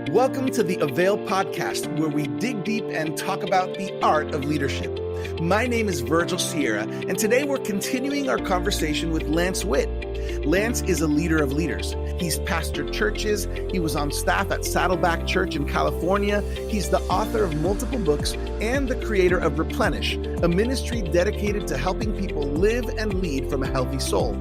Welcome to the AVAIL podcast, where we dig deep and talk about the art of leadership. My name is Virgil Sierra, and today we're continuing our conversation with Lance Witt. Lance is a leader of leaders. He's pastored churches. He was on staff at Saddleback Church in California. He's the author of multiple books and the creator of Replenish, a ministry dedicated to helping people live and lead from a healthy soul.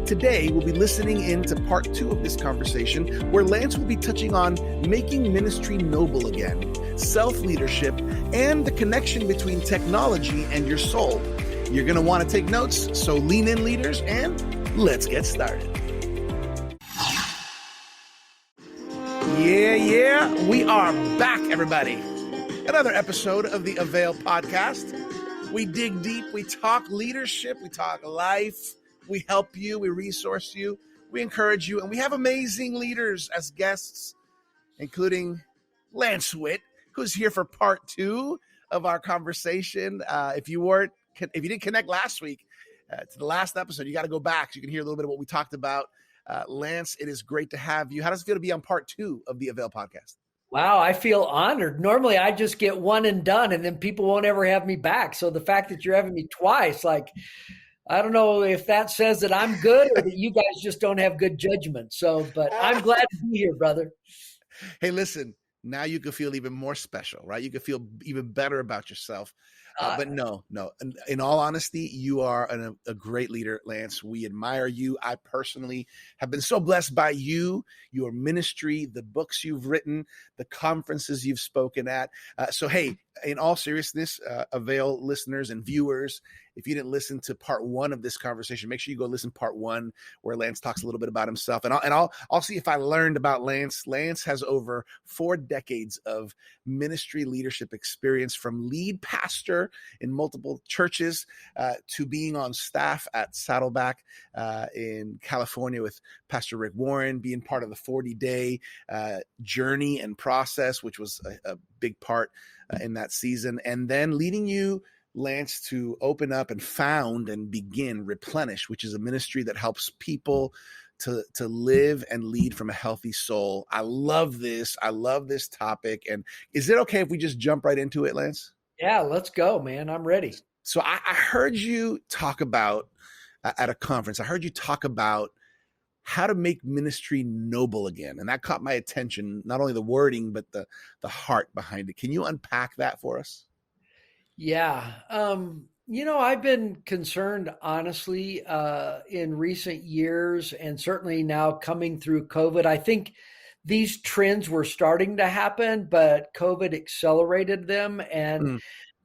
Today, we'll be listening in to part 2 of this conversation, where Lance will be touching on making ministry noble again, self-leadership, and the connection between technology and your soul. You're going to want to take notes, so lean in, leaders, and let's get started. Yeah, we are back, everybody. Another episode of the AVAIL podcast. We dig deep, we talk leadership, we talk life, we help you, we resource you, we encourage you, and we have amazing leaders as guests, including Lance Witt, who's here for part 2 of our conversation. If you didn't connect last week to the last episode, you got to go back so you can hear a little bit of what we talked about. Lance, it is great to have you. How does it feel to be on part 2 of the AVAIL podcast? Wow, I feel honored. Normally, I just get one and done, and then people won't ever have me back. So the fact that you're having me twice, I don't know if that says that I'm good or that you guys just don't have good judgment. But I'm glad to be here, brother. Hey, listen, now you can feel even more special, right? You can feel even better about yourself. But no. In all honesty, you are a great leader, Lance. We admire you. I personally have been so blessed by you, your ministry, the books you've written, the conferences you've spoken at. So, hey, in all seriousness, AVAIL listeners and viewers, if you didn't listen to part 1 of this conversation, make sure you go listen to part 1, where Lance talks a little bit about himself. And I'll see if I learned about Lance. Lance has over 4 decades of ministry leadership experience, from lead pastor in multiple churches to being on staff at Saddleback in California with Pastor Rick Warren, being part of the 40-day journey and process, which was a big part in that season, and then leading you, Lance, to open up and found and begin Replenish, which is a ministry that helps people to live and lead from a healthy soul. I love this. I love this topic. And is it okay if we just jump right into it, Lance? Yeah, let's go, man. I'm ready. So I heard you talk about at a conference, I heard you talk about how to make ministry noble again. And that caught my attention, not only the wording, but the heart behind it. Can you unpack that for us? Yeah. I've been concerned, honestly, in recent years, and certainly now coming through COVID. I think these trends were starting to happen, but COVID accelerated them. And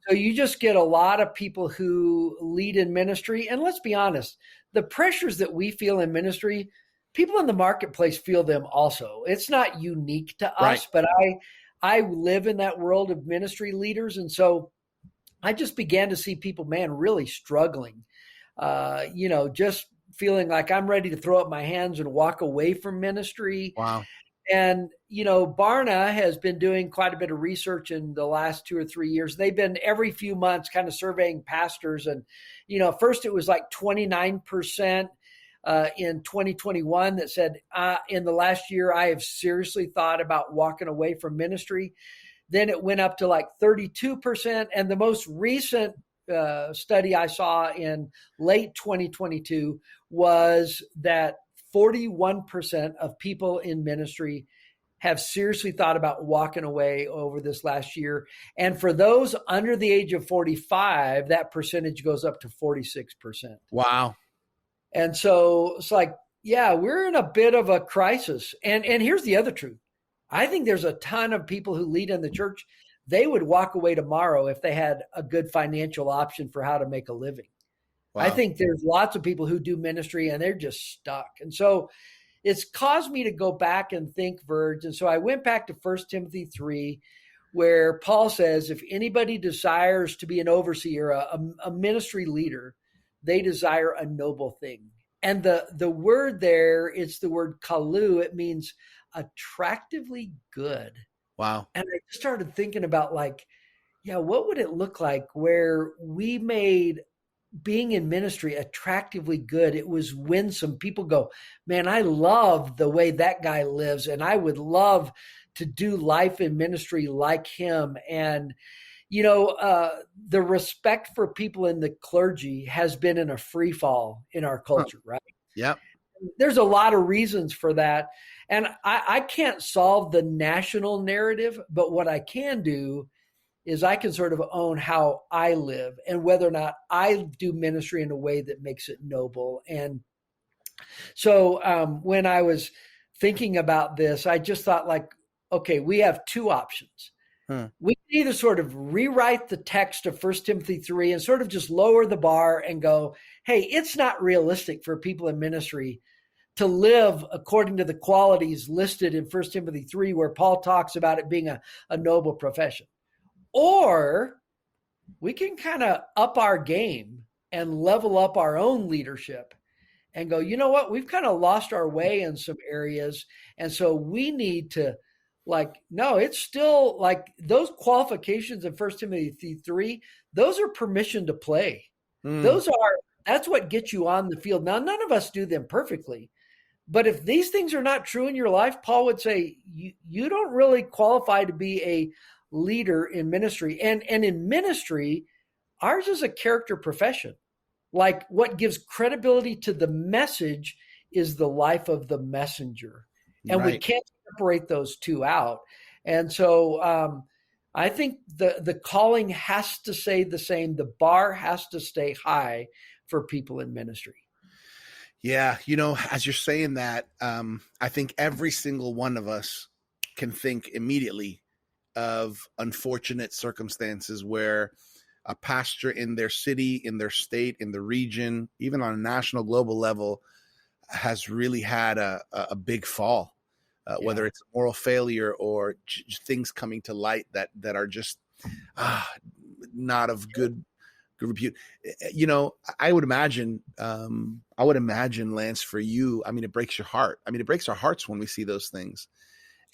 so you just get a lot of people who lead in ministry. And let's be honest, the pressures that we feel in ministry, people in the marketplace feel them also. It's not unique to us, but I live in that world of ministry leaders. And so I just began to see people, really struggling, just feeling like I'm ready to throw up my hands and walk away from ministry. Wow. And, Barna has been doing quite a bit of research in the last 2 or 3 years. They've been every few months kind of surveying pastors. And, first it was like 29%. In 2021 that said, in the last year, I have seriously thought about walking away from ministry. Then it went up to like 32%. And the most recent study I saw in late 2022 was that 41% of people in ministry have seriously thought about walking away over this last year. And for those under the age of 45, that percentage goes up to 46%. Wow. And so it's like, yeah, we're in a bit of a crisis. And here's the other truth. I think there's a ton of people who lead in the church. They would walk away tomorrow if they had a good financial option for how to make a living. Wow. I think there's lots of people who do ministry and they're just stuck. And so it's caused me to go back and think, Verge. And so I went back to 1 Timothy 3, where Paul says, if anybody desires to be an overseer, a ministry leader, they desire a noble thing. And the word there, it's the word kalu. It means attractively good. Wow. And I just started thinking about what would it look like where we made being in ministry attractively good? It was when some people go, man, I love the way that guy lives, and I would love to do life in ministry like him. And, the respect for people in the clergy has been in a free fall in our Huh. culture, right? Yep. There's a lot of reasons for that. And I can't solve the national narrative, but what I can do is I can sort of own how I live and whether or not I do ministry in a way that makes it noble. And so when I was thinking about this, I just thought, like, okay, we have two options. Huh. We can either sort of rewrite the text of 1 Timothy 3 and sort of just lower the bar and go, hey, it's not realistic for people in ministry to live according to the qualities listed in 1 Timothy 3, where Paul talks about it being a noble profession. Or we can kind of up our game and level up our own leadership and go, you know what, we've kind of lost our way in some areas. And so we need to, like, no, it's still like those qualifications in 1 Timothy 3, those are permission to play. That's what gets you on the field. Now, none of us do them perfectly. But if these things are not true in your life, Paul would say, you don't really qualify to be a leader in ministry. And in ministry, ours is a character profession. Like, what gives credibility to the message is the life of the messenger. And we can't separate those two out. And so I think the calling has to stay the same. The bar has to stay high for people in ministry. Yeah, as you're saying that, I think every single one of us can think immediately of unfortunate circumstances where a pastor in their city, in their state, in the region, even on a national, global level, has really had a big fall, whether it's a moral failure or things coming to light that are just not of good repute. I would imagine, Lance, for you, I mean, it breaks your heart. I mean, it breaks our hearts when we see those things.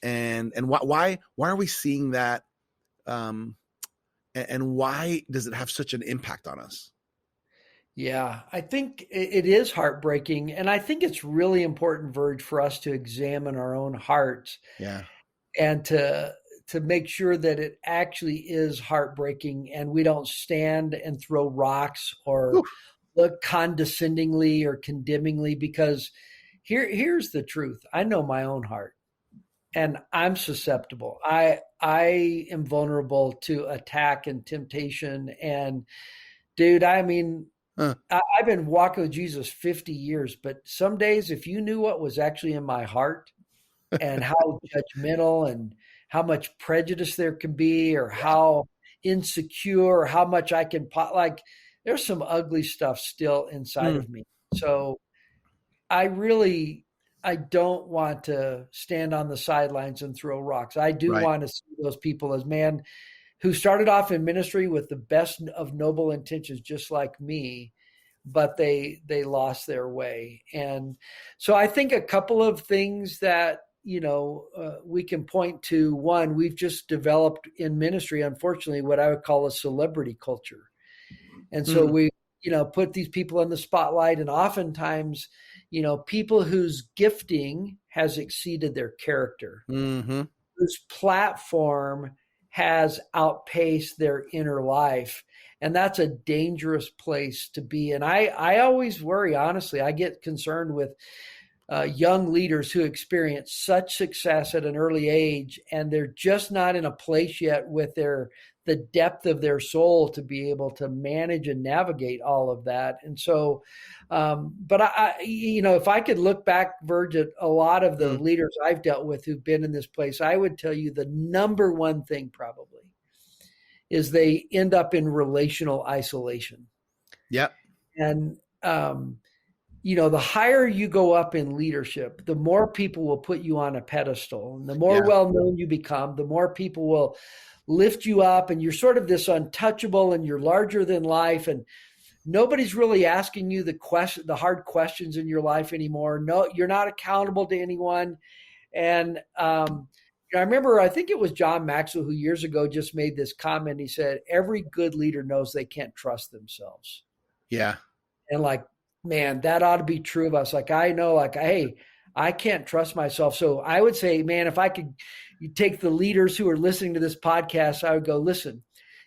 And why are we seeing that? And why does it have such an impact on us? Yeah, I think it is heartbreaking. And I think it's really important, Verge, for us to examine our own hearts. Yeah. And to make sure that it actually is heartbreaking and we don't stand and throw rocks or look condescendingly or condemningly, because here's the truth. I know my own heart and I'm susceptible. I am vulnerable to attack and temptation. And dude, I mean, I've been walking with Jesus 50 years, but some days, if you knew what was actually in my heart and how judgmental and how much prejudice there can be, or how insecure, or how much I can there's some ugly stuff still inside of me. So I don't want to stand on the sidelines and throw rocks. I do want to see those people as man who started off in ministry with the best of noble intentions, just like me, but they lost their way. And so I think a couple of things that, we can point to. One, we've just developed in ministry, unfortunately, what I would call a celebrity culture. And so we, put these people in the spotlight, and oftentimes, people whose gifting has exceeded their character, whose platform has outpaced their inner life. And that's a dangerous place to be. And I always worry, honestly, I get concerned with young leaders who experience such success at an early age, and they're just not in a place yet with the depth of their soul to be able to manage and navigate all of that. And so, but I if I could look back, Verge, at a lot of the leaders I've dealt with who've been in this place, I would tell you the number one thing probably is they end up in relational isolation. Yep. And, the higher you go up in leadership, the more people will put you on a pedestal, and the more well-known you become, the more people will lift you up, and you're sort of this untouchable, and you're larger than life, and nobody's really asking you the hard questions in your life anymore. No, you're not accountable to anyone. And I remember, I think it was John Maxwell who years ago just made this comment. He said, every good leader knows they can't trust themselves. Yeah. And man, that ought to be true of us. I know, hey, I can't trust myself. So I would say, man, if I could you take the leaders who are listening to this podcast, I would go, listen,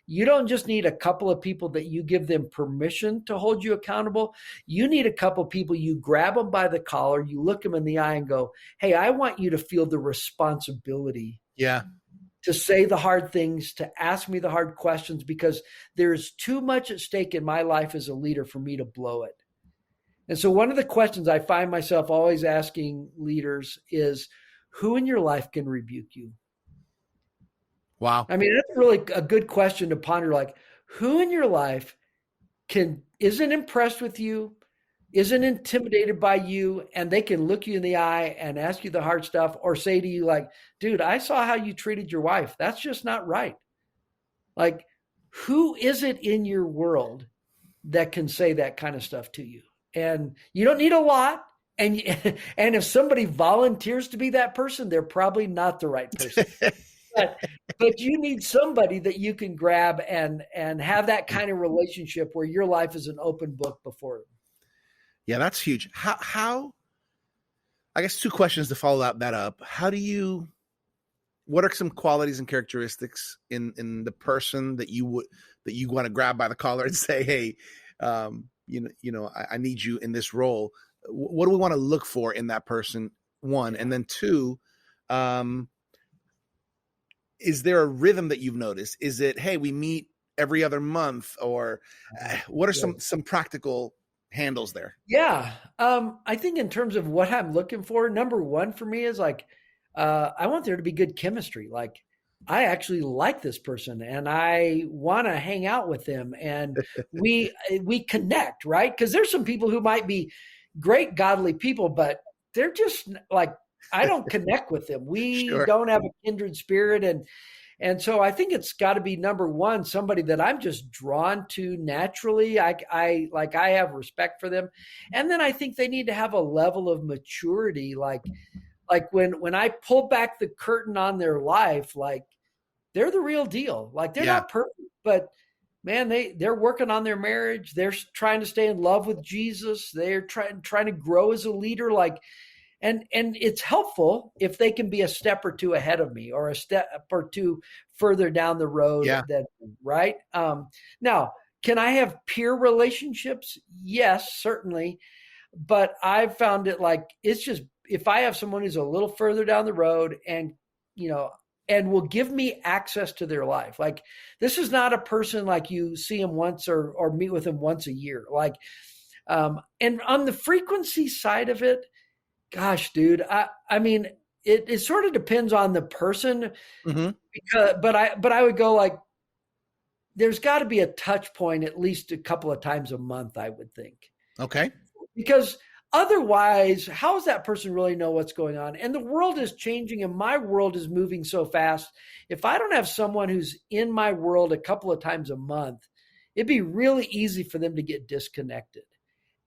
you don't just need a couple of people that you give them permission to hold you accountable. You need a couple of people, you grab them by the collar, you look them in the eye and go, hey, I want you to feel the responsibility Yeah. to say the hard things, to ask me the hard questions, because there's too much at stake in my life as a leader for me to blow it. And so one of the questions I find myself always asking leaders is, who in your life can rebuke you? Wow. I mean, that's really a good question to ponder. Like, who in your life isn't impressed with you, isn't intimidated by you, and they can look you in the eye and ask you the hard stuff, or say to you like, dude, I saw how you treated your wife. That's just not right. Like, who is it in your world that can say that kind of stuff to you? And you don't need a lot. And if somebody volunteers to be that person, they're probably not the right person. But you need somebody that you can grab and have that kind of relationship where your life is an open book before them. Yeah, that's huge. How I guess two questions to follow that up. What are some qualities and characteristics in the person that you want to grab by the collar and say, hey, I need you in this role. What do we want to look for in that person? One, and then two, is there a rhythm that you've noticed? Is it, hey, we meet every other month, or what are some practical handles there? Yeah. I think in terms of what I'm looking for, number one for me is like, I want there to be good chemistry. Like, I actually like this person and I want to hang out with them, and we connect, right? Because there's some people who might be great godly people, but they're just like, I don't connect with them. We Sure. don't have a kindred spirit. And so I think it's got to be number one, somebody that I'm just drawn to naturally. I have respect for them. And then I think they need to have a level of maturity. Like when I pull back the curtain on their life, like, they're the real deal. Like, they're not perfect, but man, they're working on their marriage. They're trying to stay in love with Jesus. They're trying to grow as a leader. Like, and it's helpful if they can be a step or two ahead of me, or a step or two further down the road. Yeah. Right. Now, can I have peer relationships? Yes, certainly. But I've found it like, it's just, if I have someone who's a little further down the road and will give me access to their life. Like, this is not a person like you see him once or meet with him once a year. Like, and on the frequency side of it, gosh, dude, I mean, it sort of depends on the person. Mm-hmm. But I would go like, there's got to be a touch point at least a couple of times a month, I would think. Okay. Because otherwise, how does that person really know what's going on? And the world is changing, and my world is moving so fast. If I don't have someone who's in my world a couple of times a month, it'd be really easy for them to get disconnected.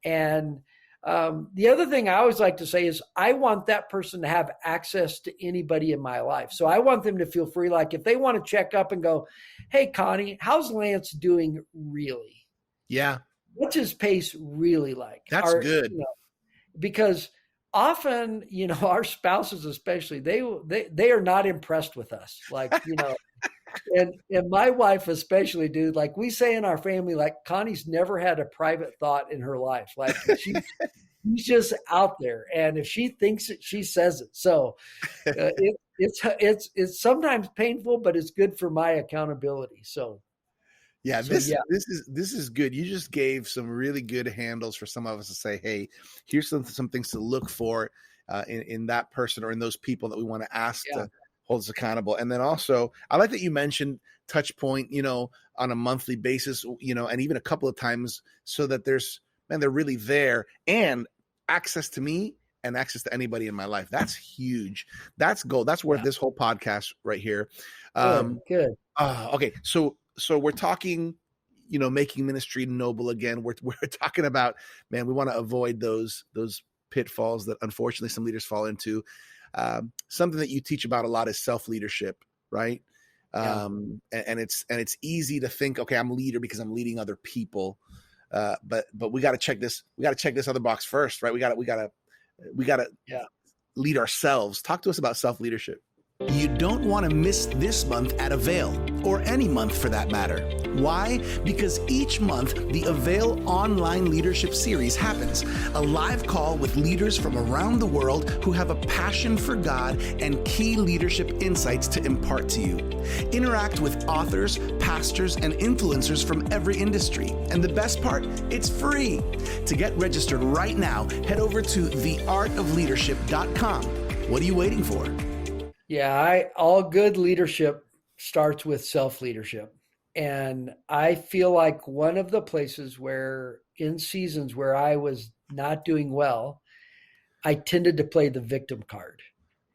And the other thing I always like to say is, I want that person to have access to anybody in my life. So I want them to feel free. Like, if they want to check up and go, hey, Connie, how's Lance doing really? Yeah. What's his pace really like? That's good. Because often, our spouses especially, they are not impressed with us. Like, and my wife especially, dude, like, we say in our family, like, Connie's never had a private thought in her life. Like, she's just out there. And if she thinks it, she says it. So it's sometimes painful, but it's good for my accountability. So. Yeah, this is good. You just gave some really good handles for some of us to say, hey, here's some things to look for in that person or in those people that we want to ask to hold us accountable. And then also, I like that you mentioned touch point, on a monthly basis, and even a couple of times, so that they're really there, and access to me and access to anybody in my life. That's huge. That's gold. That's worth this whole podcast right here. Good. Okay. So we're talking, making ministry noble again. We're talking about, man, we want to avoid those pitfalls that unfortunately some leaders fall into. Something that you teach about a lot is self-leadership, right? Yeah. And it's easy to think, okay, I'm a leader because I'm leading other people. But we got to check this. We got to check this other box first, right? We got to lead ourselves. Talk to us about self-leadership. You don't want to miss this month at AVAIL, or any month for that matter. Why? Because each month, the AVAIL Online Leadership Series happens, a live call with leaders from around the world who have a passion for God and key leadership insights to impart to you. Interact with authors, pastors, and influencers from every industry. And the best part, it's free. To get registered right now, head over to theartofleadership.com. What are you waiting for? Yeah, all good leadership starts with self-leadership. And I feel like one of the places where in seasons where I was not doing well, I tended to play the victim card.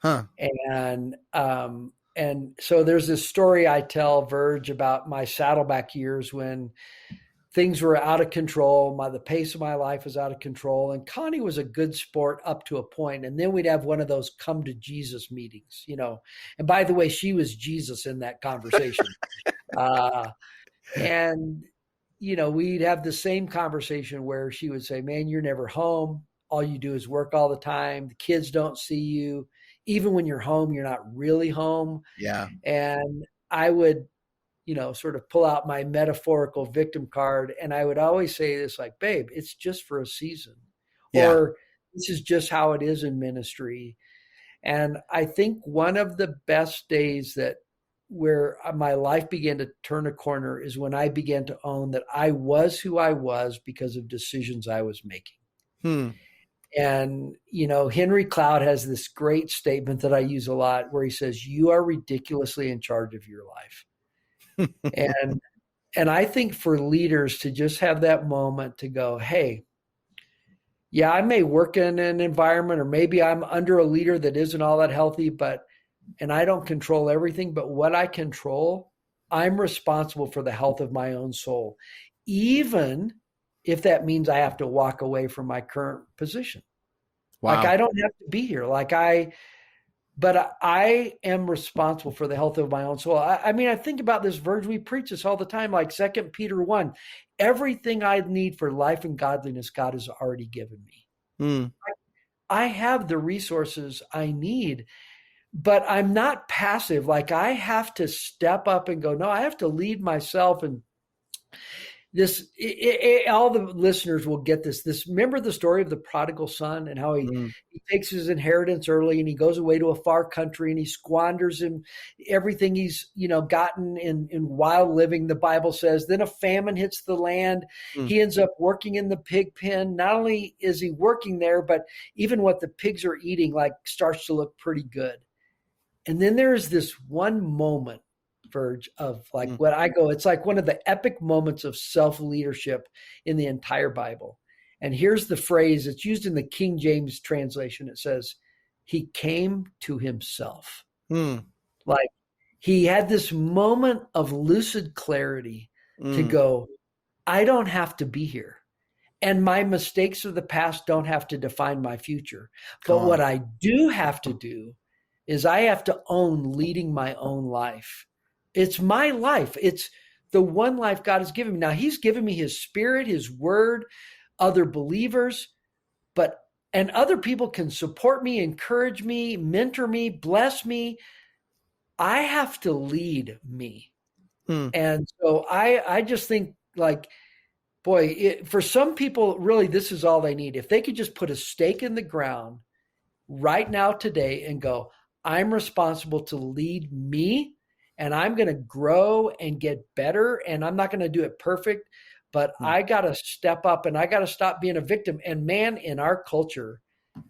Huh. And so there's this story I tell, Verge, about my Saddleback years when things were out of control. The pace of my life was out of control. And Connie was a good sport up to a point. And then we'd have one of those come to Jesus meetings, And by the way, she was Jesus in that conversation. And we'd have the same conversation where she would say, man, you're never home. All you do is work all the time. The kids don't see you. Even when you're home, you're not really home. Yeah. And I would sort of pull out my metaphorical victim card. And I would always say this, like, babe, it's just for a season. Yeah. Or this is just how it is in ministry. And I think one of the best days where my life began to turn a corner is when I began to own that I was who I was because of decisions I was making. And, Henry Clout has this great statement that I use a lot where he says, you are ridiculously in charge of your life. And I think for leaders to just have that moment to go, hey, yeah, I may work in an environment, or maybe I'm under a leader that isn't all that healthy, and I don't control everything, but what I control, I'm responsible for the health of my own soul, even if that means I have to walk away from my current position. Wow. Like I don't have to be here. But I am responsible for the health of my own soul. I mean, I think about this, Verge. We preach this all the time, like 2 Peter 1. Everything I need for life and godliness, God has already given me. I have the resources I need, but I'm not passive. Like I have to step up and go, no, I have to lead myself. And all the listeners will get this. Remember the story of the prodigal son and how he takes his inheritance early and he goes away to a far country and he squanders everything he's gotten in wild living. The Bible says then a famine hits the land. He ends up working in the pig pen. Not only is he working there, but even what the pigs are eating starts to look pretty good. And then there's this one moment, Verge, of what I go, it's like one of the epic moments of self-leadership in the entire Bible. And here's the phrase, it's used in the King James translation. It says, he came to himself. Like he had this moment of lucid clarity to go, I don't have to be here. And my mistakes of the past don't have to define my future. But what I do have to do is I have to own leading my own life. It's my life. It's the one life God has given me. Now he's given me his spirit, his word, other believers, and other people can support me, encourage me, mentor me, bless me. I have to lead me. And so I just think for some people, really, this is all they need. If they could just put a stake in the ground right now today and go, I'm responsible to lead me. And I'm going to grow and get better. And I'm not going to do it perfect, but I got to step up and I got to stop being a victim. And man, in our culture,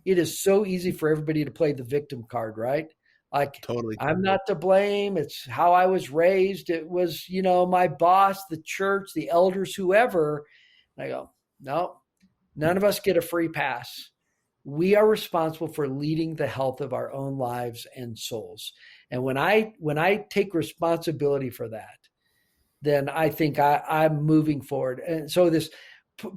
it is so easy for everybody to play the victim card, right? Like, Totally. I'm not to blame. It's how I was raised. It was, my boss, the church, the elders, whoever. And I go, no, none of us get a free pass. We are responsible for leading the health of our own lives and souls. And when I take responsibility for that, then I think I'm moving forward. And so this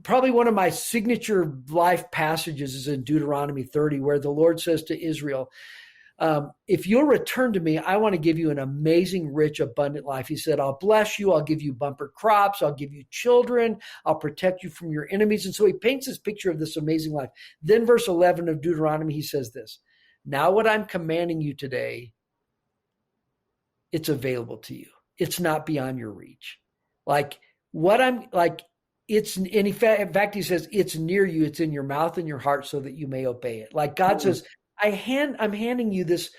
probably one of my signature life passages is in Deuteronomy 30, where the Lord says to Israel, if you'll return to me, I want to give you an amazing, rich, abundant life. He said, I'll bless you. I'll give you bumper crops. I'll give you children. I'll protect you from your enemies. And so he paints this picture of this amazing life. Then verse 11 of Deuteronomy, he says this, Now what I'm commanding you today, it's available to you. It's not beyond your reach. Like what I'm like, it's in fact, he says it's near you, it's in your mouth and your heart so that you may obey it. Like God says, I'm handing you this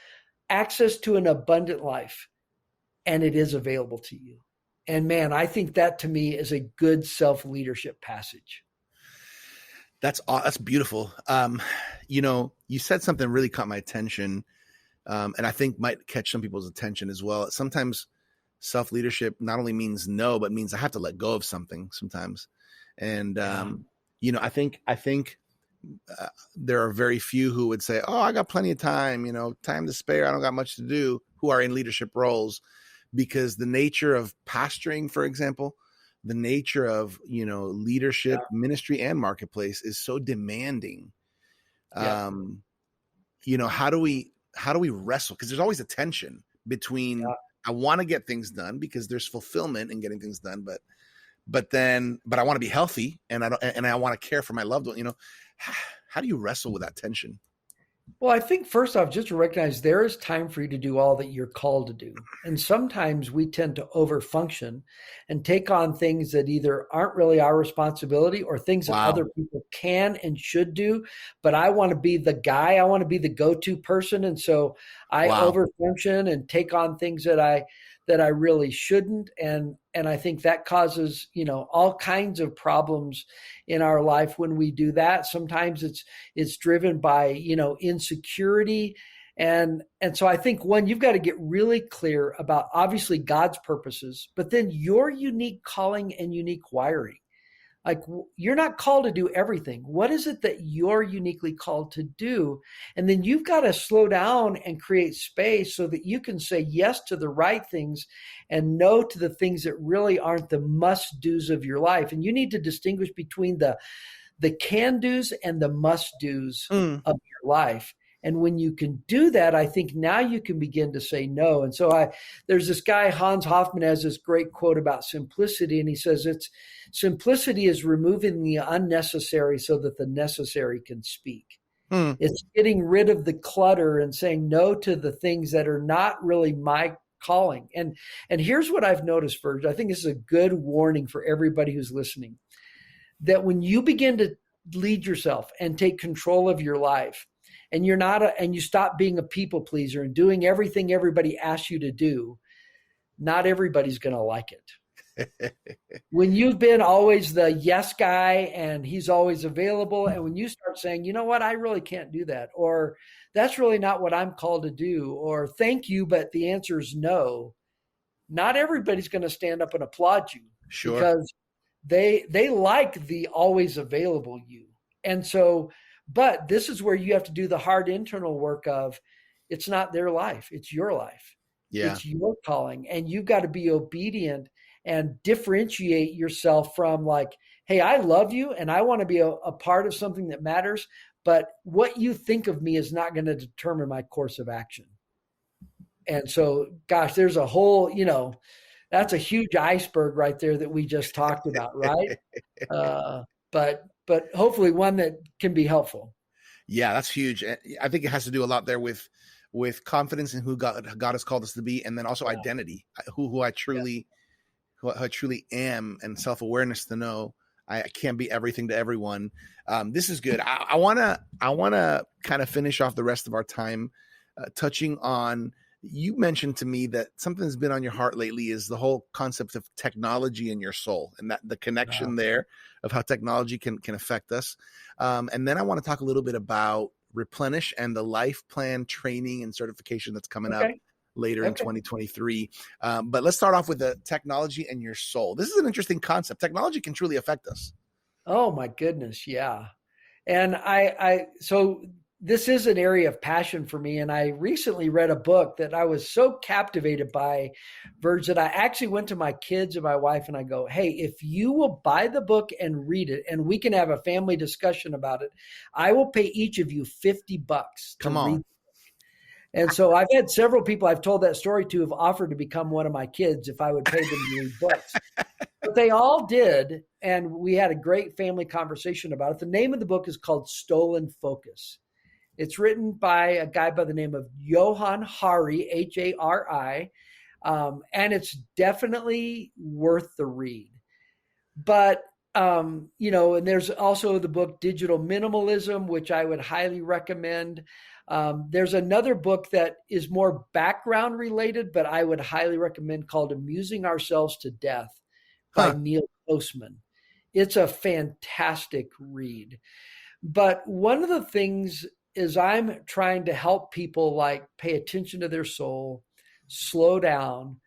access to an abundant life, and it is available to you. And man, I think that to me is a good self-leadership passage. That's beautiful. You said something really caught my attention, and I think might catch some people's attention as well. Sometimes self-leadership not only means no, but means I have to let go of something sometimes. And I think there are very few who would say, "Oh, I got plenty of time, time to spare. I don't got much to do," who are in leadership roles, because the nature of pastoring, for example, the nature of, leadership, ministry, and marketplace is so demanding. How do we wrestle? Because there's always a tension between I want to get things done because there's fulfillment in getting things done, but I want to be healthy and I want to care for my loved one. How do you wrestle with that tension? Well, I think first off, just to recognize there is time for you to do all that you're called to do. And sometimes we tend to overfunction and take on things that either aren't really our responsibility or things that other people can and should do. But I want to be the guy, I want to be the go-to person. And so I overfunction and take on things that I really shouldn't. And I think that causes, all kinds of problems in our life when we do that. Sometimes it's driven by, insecurity. And so I think you've got to get really clear about obviously God's purposes, but then your unique calling and unique wiring. Like you're not called to do everything. What is it that you're uniquely called to do? And then you've got to slow down and create space so that you can say yes to the right things and no to the things that really aren't the must-dos of your life. And you need to distinguish between the can-dos and the must-dos of your life. And when you can do that, I think now you can begin to say no. And so there's this guy, Hans Hoffman, has this great quote about simplicity. And he says, simplicity is removing the unnecessary so that the necessary can speak. It's getting rid of the clutter and saying no to the things that are not really my calling. And here's what I've noticed, Virg. I think this is a good warning for everybody who's listening, that when you begin to lead yourself and take control of your life, and you stop being a people pleaser and doing everything everybody asks you to do, not everybody's going to like it. When you've been always the yes guy and he's always available, and when you start saying, you know what, I really can't do that, or that's really not what I'm called to do, or thank you, but the answer is no, not everybody's going to stand up and applaud you. Sure. Because they like the always available you. And so, but this is where you have to do the hard internal work of, it's not their life, it's your life. Yeah. It's your calling. And you've got to be obedient and differentiate yourself from like, hey, I love you and I want to be a part of something that matters, but what you think of me is not going to determine my course of action. And so, gosh, there's a whole, that's a huge iceberg right there that we just talked about, right? But hopefully one that can be helpful. Yeah, that's huge. I think it has to do a lot there with confidence in who God has called us to be, and then also identity, who I truly am, and self-awareness to know I can't be everything to everyone. This is good. I wanna kind of finish off the rest of our time touching on. You mentioned to me that something that's been on your heart lately is the whole concept of technology in your soul, and that the connection there of how technology can affect us. And then I want to talk a little bit about Replenish and the life plan training and certification that's coming up later in 2023. But let's start off with the technology and your soul. This is an interesting concept. Technology can truly affect us. Oh my goodness. Yeah. And so this is an area of passion for me. And I recently read a book that I was so captivated by, Virg, that I actually went to my kids and my wife and I go, hey, if you will buy the book and read it and we can have a family discussion about it, I will pay each of you $50. Come on. And so I've had several people I've told that story to have offered to become one of my kids if I would pay them to read books. But they all did. And we had a great family conversation about it. The name of the book is called Stolen Focus. It's written by a guy by the name of Johann Hari, Hari, and it's definitely worth the read. But and there's also the book Digital Minimalism, which I would highly recommend. There's another book that is more background related, but I would highly recommend, called Amusing Ourselves to Death by Neil Postman. It's a fantastic read. But one of the things is I'm trying to help people like pay attention to their soul, slow down.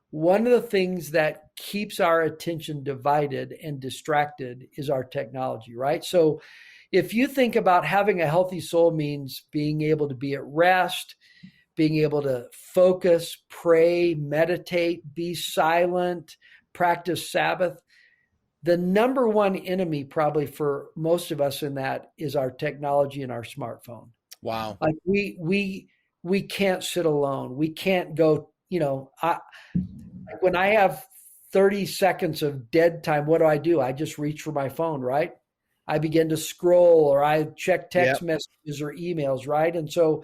One of the things that keeps our attention divided and distracted is our technology, right? So if you think about having a healthy soul means being able to be at rest, being able to focus, pray, meditate, be silent, practice Sabbath, the number one enemy probably for most of us in that is our technology and our smartphone. Wow. Like we can't sit alone. We can't go, when I have 30 seconds of dead time, what do? I just reach for my phone, right? I begin to scroll, or I check text messages or emails, right? And so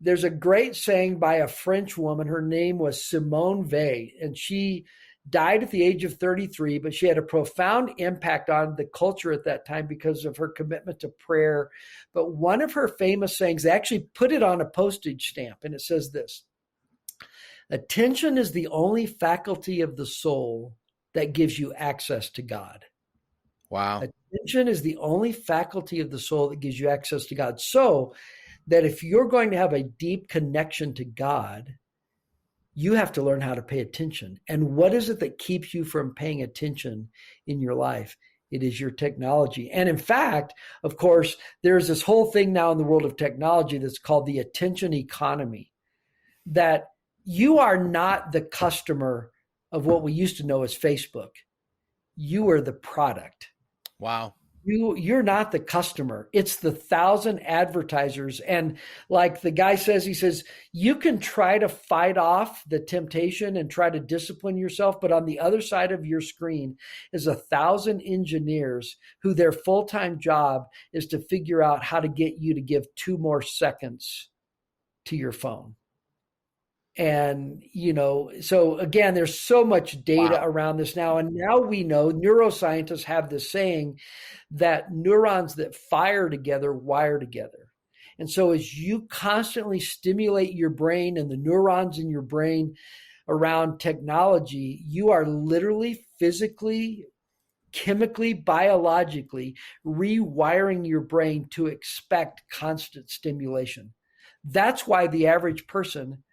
there's a great saying by a French woman. Her name was Simone Weil, and she died at the age of 33, but she had a profound impact on the culture at that time because of her commitment to prayer. But one of her famous sayings, they actually put it on a postage stamp, and it says this: attention is the only faculty of the soul that gives you access to God. Wow. Attention is the only faculty of the soul that gives you access to God. So that if you're going to have a deep connection to God, you have to learn how to pay attention. And what is it that keeps you from paying attention in your life? It is your technology. And in fact, of course, there's this whole thing now in the world of technology that's called the attention economy, that you are not the customer of what we used to know as Facebook. You are the product. Wow. You're not the customer. It's the 1,000 advertisers. And like the guy says, he says, you can try to fight off the temptation and try to discipline yourself. But on the other side of your screen is 1,000 engineers who their full-time job is to figure out how to get you to give 2 more seconds to your phone. And, so again, there's so much data around this now. And now we know, neuroscientists have this saying that neurons that fire together wire together. And so as you constantly stimulate your brain and the neurons in your brain around technology, you are literally, physically, chemically, biologically rewiring your brain to expect constant stimulation. That's why the average person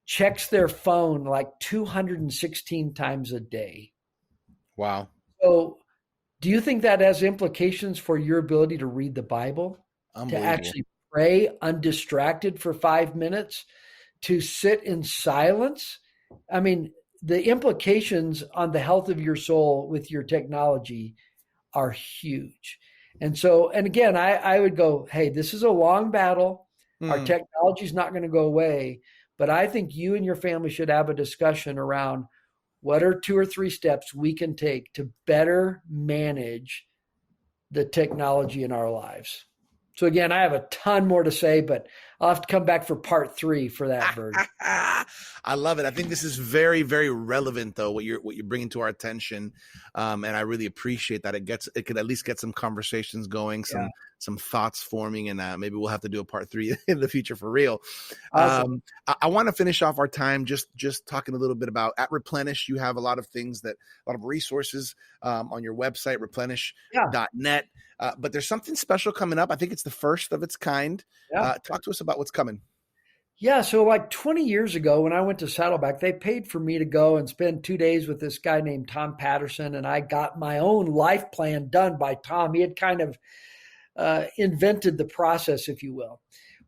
checks their phone like 216 times a day. Wow. So do you think that has implications for your ability to read the Bible, to actually pray undistracted for 5 minutes, to sit in silence? I mean, the implications on the health of your soul with your technology are huge. And so, and again, I would go, hey, this is a long battle. Our technology is not going to go away. But I think you and your family should have a discussion around what are 2 or 3 steps we can take to better manage the technology in our lives. So again, I have a ton more to say, but I'll have to come back for part 3 for that version. I love it. I think this is very, very relevant, though, what you're bringing to our attention, and I really appreciate that. It could at least get some conversations going, some thoughts forming, and maybe we'll have to do a part 3 in the future for real. Awesome. I want to finish off our time just talking a little bit about at Replenish. You have a lot of resources on your website, replenish.net. But there's something special coming up. I think it's the first of its kind. Talk to us about what's coming. Yeah. So like 20 years ago, when I went to Saddleback, they paid for me to go and spend 2 days with this guy named Tom Patterson. And I got my own life plan done by Tom. He had kind of invented the process, if you will.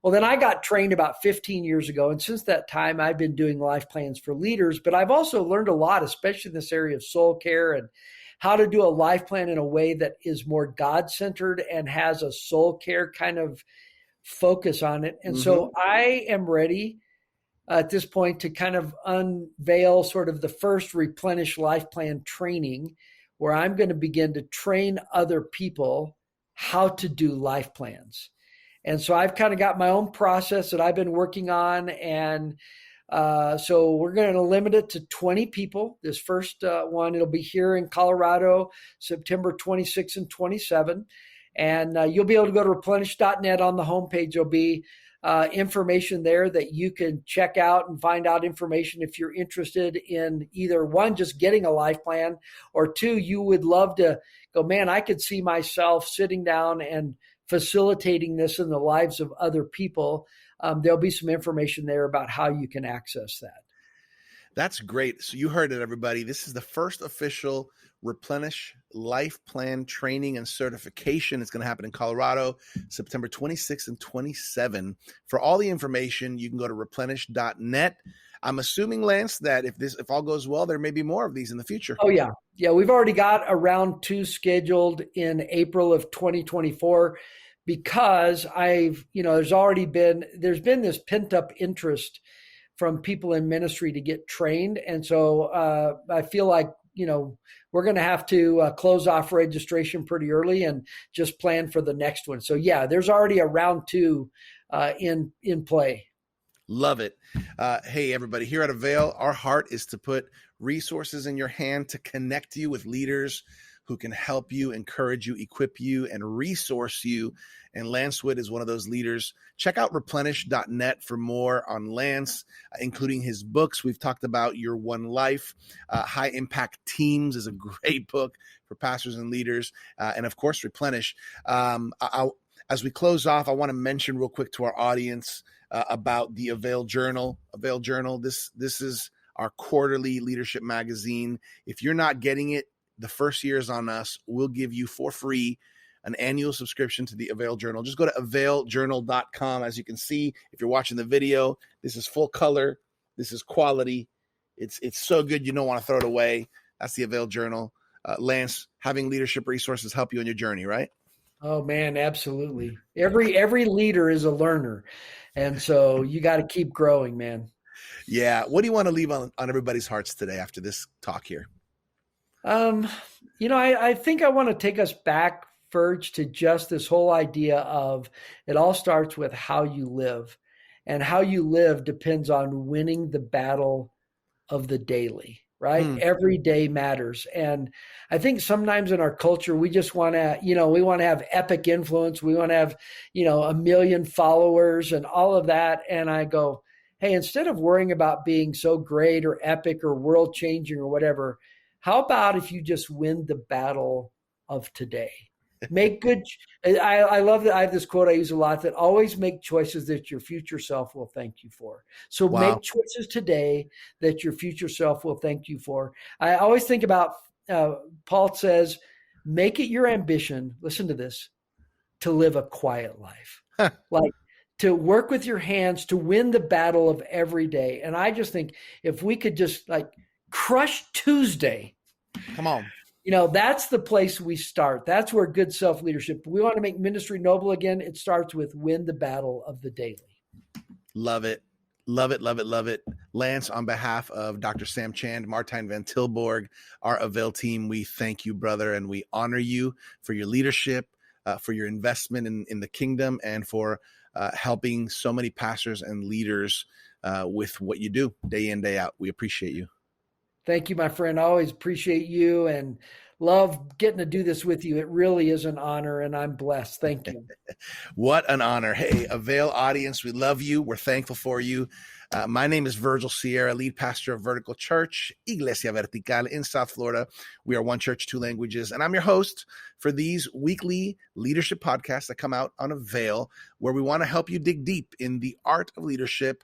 Well, then I got trained about 15 years ago. And since that time, I've been doing life plans for leaders. But I've also learned a lot, especially in this area of soul care and how to do a life plan in a way that is more God-centered and has a soul care kind of focus on it. And so I am ready at this point to kind of unveil sort of the first Replenish Life Plan training, where I'm going to begin to train other people how to do life plans. And so I've kind of got my own process that I've been working on. And so we're going to limit it to 20 people. This first one, it'll be here in Colorado, September 26 and 27. And you'll be able to go to replenish.net. On the homepage. There'll be information there that you can check out and find out information if you're interested in either one, just getting a life plan, or two, you would love to go, man, I could see myself sitting down and facilitating this in the lives of other people. There'll be some information there about how you can access that. That's great. So you heard it, everybody. This is the first official Replenish Life Plan training and certification. It's going to happen in Colorado, September 26 and 27. For all the information, you can go to replenish.net. I'm assuming, Lance, that if all goes well, there may be more of these in the future. Oh, yeah. Yeah, we've already got a round 2 scheduled in April of 2024 because there's been this pent up interest from people in ministry to get trained. And so I feel like, we're going to have to close off registration pretty early and just plan for the next one. So yeah, there's already a round 2 in play. Love it. Hey, everybody, here at AVAIL, our heart is to put resources in your hand to connect you with leaders who can help you, encourage you, equip you, and resource you. And Lance Witt is one of those leaders. Check out replenish.net for more on Lance, including his books. We've talked about Your One Life. High Impact Teams is a great book for pastors and leaders. And of course, Replenish. As we close off, I want to mention real quick to our audience about the AVAIL Journal. AVAIL Journal, this is our quarterly leadership magazine. If you're not getting it, the first year is on us. We'll give you for free an annual subscription to the AVAIL Journal. Just go to availjournal.com. As you can see, if you're watching the video, this is full color. This is quality. It's so good you don't want to throw it away. That's the AVAIL Journal. Lance, having leadership resources help you on your journey, right? Oh man, absolutely. Every leader is a learner. And so you got to keep growing, man. Yeah. What do you want to leave on everybody's hearts today after this talk here? I think I want to take us back, Ferge, to just this whole idea of it all starts with how you live, and how you live depends on winning the battle of the daily, right? Every day matters. And I think sometimes in our culture, we just want to, we want to have epic influence. We want to have, 1 million followers and all of that. And I go, hey, instead of worrying about being so great or epic or world changing or whatever, how about if you just win the battle of today? Make good. I love that. I have this quote I use a lot, that always make choices that your future self will thank you for. So Make choices today that your future self will thank you for. I always think about, Paul says, make it your ambition. Listen to this, to live a quiet life, like to work with your hands to win the battle of every day. And I just think if we could just crush Tuesday. Come on. That's the place we start. That's where good self-leadership. We want to make ministry noble again. It starts with win the battle of the daily. Love it. Love it. Love it. Love it. Lance, on behalf of Dr. Sam Chand, Martijn van Tilborg, our AVAIL team, we thank you, brother, and we honor you for your leadership, for your investment in the kingdom, and for helping so many pastors and leaders with what you do day in, day out. We appreciate you. Thank you, my friend. I always appreciate you and love getting to do this with you. It really is an honor, and I'm blessed. Thank you. What an honor. Hey, AVAIL audience, we love you. We're thankful for you. My name is Virgil Sierra, lead pastor of Vertical Church, Iglesia Vertical in South Florida. We are one church, 2 languages, and I'm your host for these weekly leadership podcasts that come out on AVAIL, where we want to help you dig deep in the art of leadership.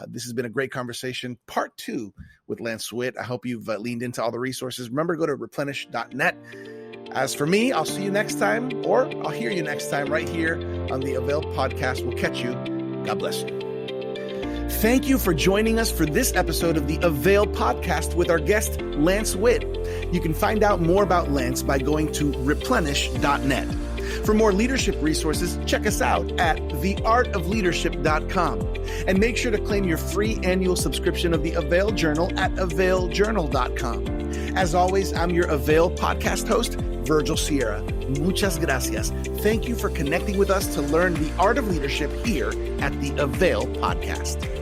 This has been a great conversation. Part 2 with Lance Witt. I hope you've leaned into all the resources. Remember, go to replenish.net. As for me, I'll see you next time, or I'll hear you next time right here on the AVAIL podcast. We'll catch you. God bless you. Thank you for joining us for this episode of the AVAIL podcast with our guest, Lance Witt. You can find out more about Lance by going to replenish.net. For more leadership resources, check us out at theartofleadership.com. And make sure to claim your free annual subscription of the AVAIL Journal at availjournal.com. As always, I'm your AVAIL podcast host, Virgil Sierra, muchas gracias. Thank you for connecting with us to learn the art of leadership here at the AVAIL podcast.